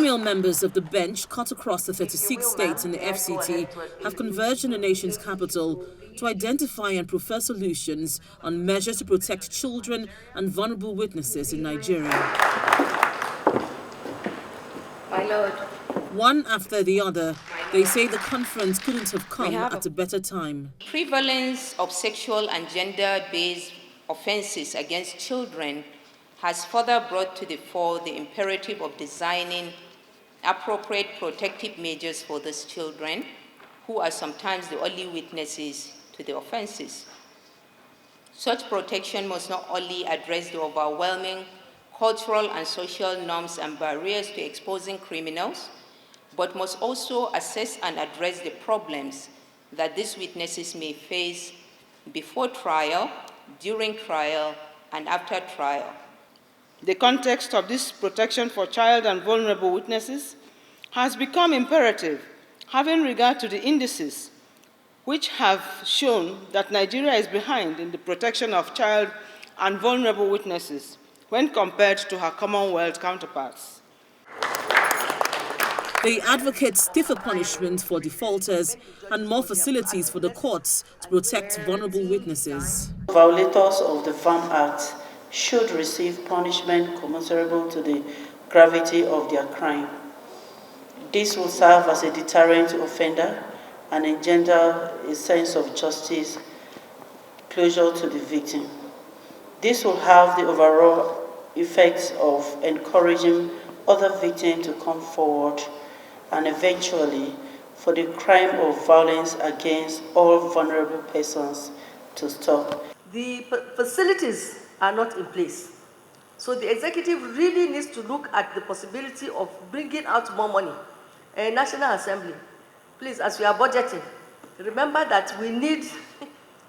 Female members of the bench cut across the 36 states in the FCT have converged in the nation's capital to identify and propose solutions on measures to protect children and vulnerable witnesses in Nigeria. My Lord. One after the other, they say the conference couldn't have come at a better time. Prevalence of sexual and gender-based offenses against children has further brought to the fore the imperative of designing appropriate protective measures for these children, who are sometimes the only witnesses to the offenses. Such protection must not only address the overwhelming cultural and social norms and barriers to exposing criminals, but must also assess and address the problems that these witnesses may face before trial, during trial, and after trial. The context of this protection for child and vulnerable witnesses has become imperative, having regard to the indices which have shown that Nigeria is behind in the protection of child and vulnerable witnesses when compared to her Commonwealth counterparts. They advocate stiffer punishment for defaulters and more facilities for the courts to protect vulnerable witnesses. Violators of the Farm Act should receive punishment commensurable to the gravity of their crime. This will serve as a deterrent to offender and engender a sense of justice, closure to the victim. This will have the overall effect of encouraging other victims to come forward and eventually for the crime of violence against all vulnerable persons to stop. The facilities are not in place. So the executive really needs to look at the possibility of bringing out more money. National Assembly, please, as we are budgeting, remember that we need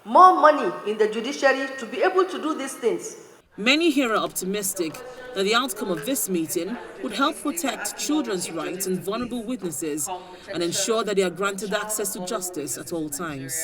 more money in the judiciary to be able to do these things. Many here are optimistic that the outcome of this meeting would help protect children's rights and vulnerable witnesses and ensure that they are granted access to justice at all times.